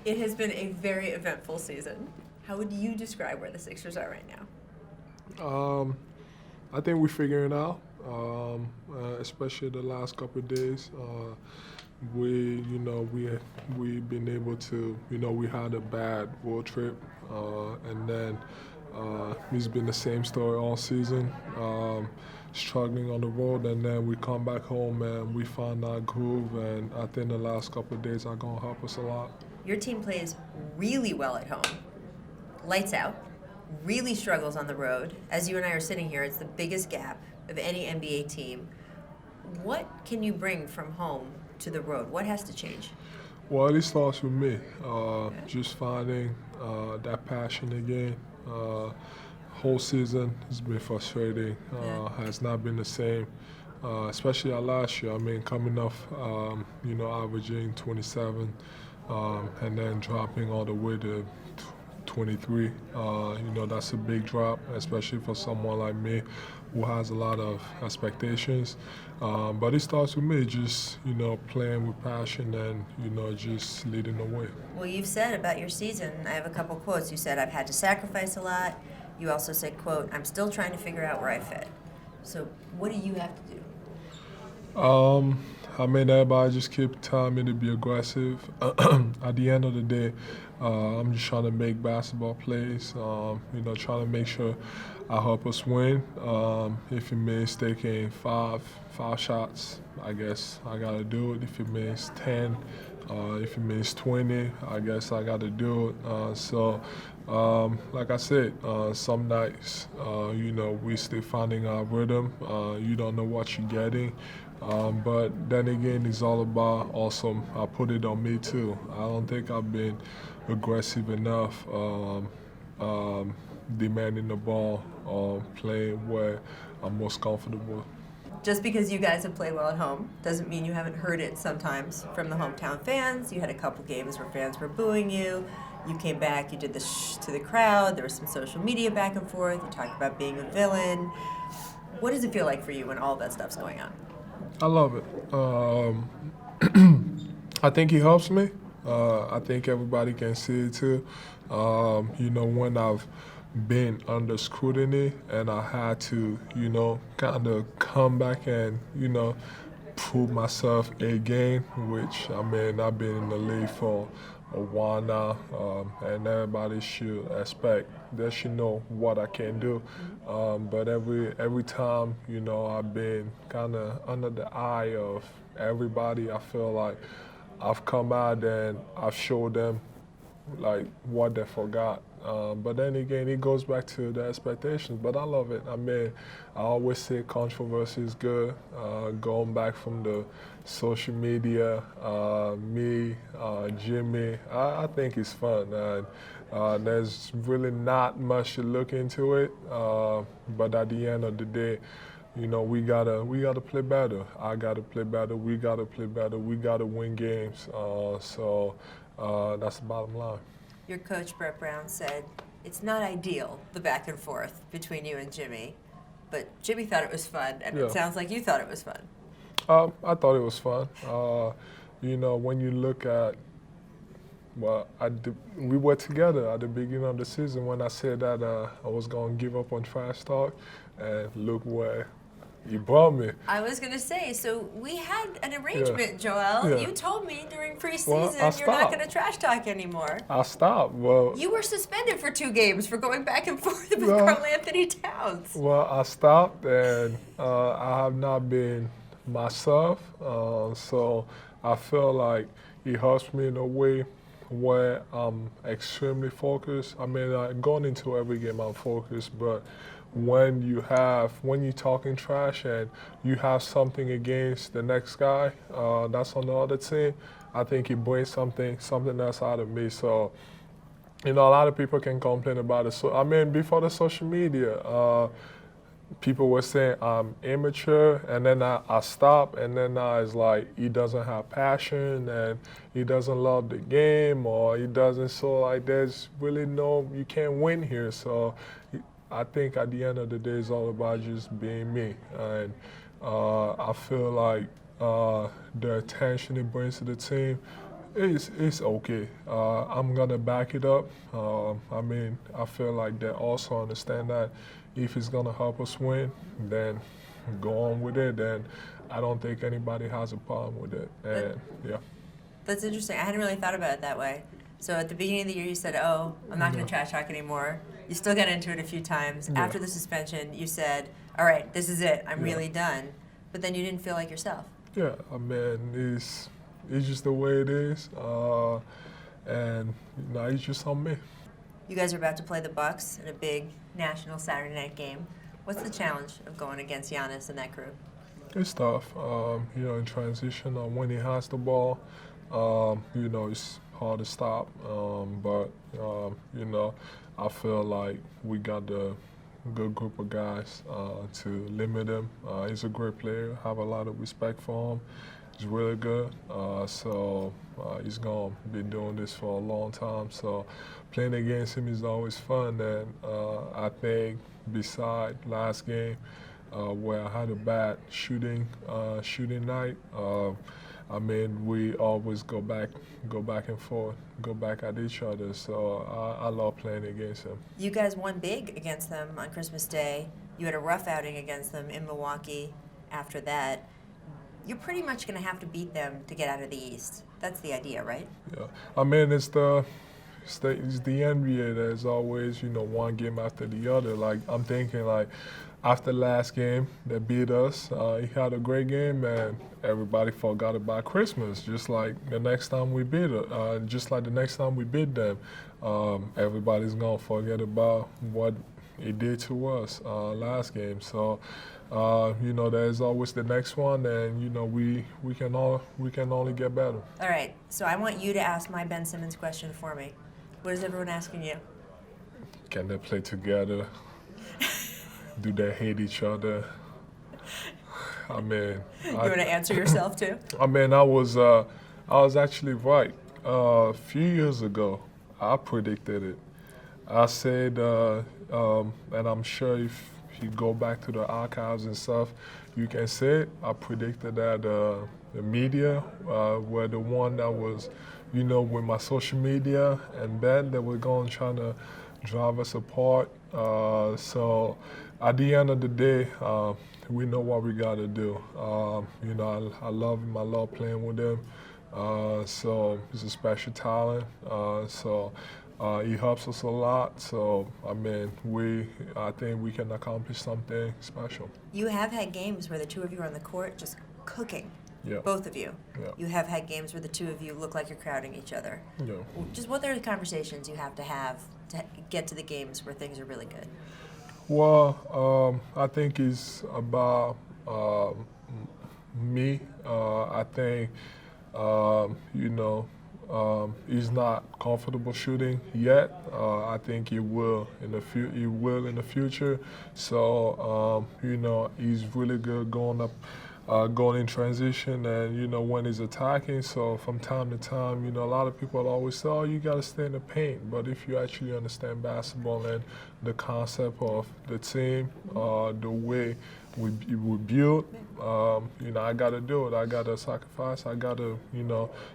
It has been a very eventful season. How would you describe where the Sixers are right now? I think we're figuring it out, especially the last couple of days. We've been able to, we had a bad road trip, and then it's been the same story all season. Struggling on the road, and then we come back home and we find our groove. And I think the last couple of days are gonna help us a lot. Your team plays really well at home, lights out, really struggles on the road. As you and I are sitting here, it's the biggest gap of any NBA team. What can you bring from home to the road? What has to change? Well, it starts with me, just finding that passion again. Whole season has been frustrating, has not been the same, especially our last year. I mean, coming off, averaging 27, and then dropping all the way to 23. That's a big drop, especially for someone like me who has a lot of expectations. But it starts with me, just, playing with passion and, just leading the way. Well, you've said about your season, I have a couple quotes. You said, I've had to sacrifice a lot. You also said, quote, I'm still trying to figure out where I fit. So what do you have to do? Everybody just keep telling me to be aggressive. At the end of the day, I'm just trying to make basketball plays, trying to make sure I help us win. If it means taking five shots, I guess I got to do it. If it means 10, if it means 20, I guess I got to do it. Like I said, some nights, we still finding our rhythm. You don't know what you're getting. But then again, it's all about also, I put it on me too. I don't think I've been aggressive enough, demanding the ball, playing where I'm most comfortable. Just because you guys have played well at home doesn't mean you haven't heard it sometimes from the hometown fans. You had a couple games where fans were booing you. You came back, you did the shh to the crowd. There was some social media back and forth. You talked about being a villain. What does it feel like for you when all that stuff's going on? I love it. I think it helps me. I think everybody can see it too. When I've been under scrutiny and I had to, kind of come back and, prove myself again, which, I've been in the league for a while now, and everybody should expect, they should know what I can do. But every time, I've been kind of under the eye of everybody, I feel like I've come out and I've showed them like what they forgot. But then again, it goes back to the expectations. But I love it. I always say controversy is good. Going back from the social media, me, Jimmy, I think it's fun. And there's really not much to look into it. But at the end of the day, we gotta play better. I gotta play better. We gotta play better. We gotta win games. That's the bottom line. Your coach, Brett Brown, said it's not ideal, the back and forth between you and Jimmy, but Jimmy thought it was fun, and Yeah. It sounds like you thought it was fun. I thought it was fun. When you look at, we were together at the beginning of the season when I said that I was going to give up on trash talk, and look where you brought me. I was going to say, so we had an arrangement, Joel. Yeah. You told me during preseason Well, I you're not stopped. going to trash talk anymore. I stopped. Well, You were suspended for 2 games for going back and forth with No. Karl Anthony Towns. Well, I stopped, and I have not been myself. So I feel like it helps me in a way where I'm extremely focused. Going into every game, I'm focused, but when you're talking trash and you have something against the next guy that's on the other team, I think it brings something else out of me. So, a lot of people can complain about it. So, before the social media, people were saying I'm immature, and then I stopped, and then now it's like he doesn't have passion, and he doesn't love the game, or he doesn't. So like, there's really you can't win here. So I think at the end of the day, it's all about just being me, and I feel like the attention it brings to the team It's okay. I'm gonna back it up. I mean, I feel like they also understand that if it's gonna help us win, then go on with it. Then I don't think anybody has a problem with it. And yeah. That's interesting. I hadn't really thought about it that way. So at the beginning of the year, you said, "Oh, I'm not going to trash talk anymore." You still got into it a few times. Yeah. After the suspension, you said, "All right, this is it. I'm really done." But then you didn't feel like yourself. Yeah, I mean, it's just the way it is, and it's just on me. You guys are about to play the Bucks in a big national Saturday night game. What's the challenge of going against Giannis and that crew? It's tough, in transition when he has the ball. It's hard to stop, but I feel like we got the good group of guys to limit him. He's a great player. Have a lot of respect for him. He's really good. So he's gonna be doing this for a long time. So playing against him is always fun. And I think beside last game where I had a bad shooting night. I mean, we always go back and forth, go back at each other. So I love playing against him. You guys won big against them on Christmas Day. You had a rough outing against them in Milwaukee after that. You're pretty much going to have to beat them to get out of the East. That's the idea, right? Yeah. I mean, it's the NBA. There's always, one game after the other. Like, I'm thinking, like, after last game, they beat us. He had a great game, and everybody forgot about Christmas. Just like the next time we beat them, everybody's gonna forget about what he did to us last game. So, there's always the next one, and we can only get better. All right. So I want you to ask my Ben Simmons question for me. What is everyone asking you? Can they play together? Do they hate each other? I mean, you want to answer yourself too? I mean, I was actually right. A few years ago, I predicted it. I said, and I'm sure if you go back to the archives and stuff, you can say it. I predicted that the media were the one that was, with my social media and Ben, they were going trying to drive us apart. So at the end of the day, we know what we got to do. I love him. I love playing with him. So he's a special talent. So he helps us a lot. So, I mean, I think we can accomplish something special. You have had games where the two of you are on the court just cooking. Yeah. Both of you. Yeah. You have had games where the two of you look like you're crowding each other. Yeah. Just what are the conversations you have to get to the games where things are really good? Well, I think it's about me. I think, he's not comfortable shooting yet. I think he will in the future. So, he's really good going in transition and, when he's attacking. So from time to time, a lot of people always say, oh, you got to stay in the paint. But if you actually understand basketball and the concept of the team, the way we build, I got to do it. I got to sacrifice. I got to,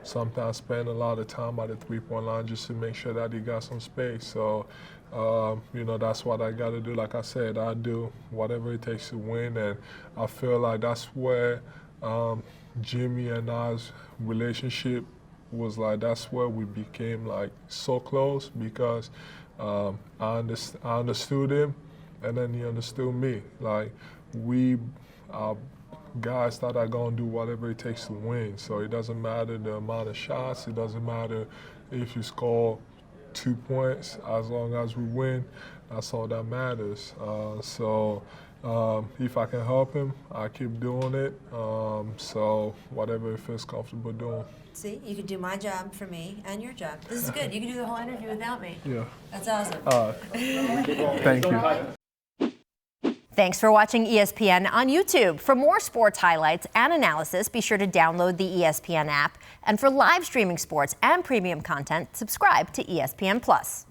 sometimes spend a lot of time at the three-point line just to make sure that he got some space. So, that's what I got to do. Like I said, I do whatever it takes to win, and I feel like that's where Jimmy and I's relationship was like. That's where we became like so close because I understood him, and then he understood me. Like we are guys that are gonna do whatever it takes to win. So it doesn't matter the amount of shots. It doesn't matter if you score 2 points, as long as we win, that's all that matters. So if I can help him, I keep doing it. So whatever he feels comfortable doing. See, you can do my job for me and your job. This is good. You can do the whole interview without me. Yeah. That's awesome. Thank you. Thanks for watching ESPN on YouTube. For more sports highlights and analysis, be sure to download the ESPN app. And for live streaming sports and premium content, subscribe to ESPN+.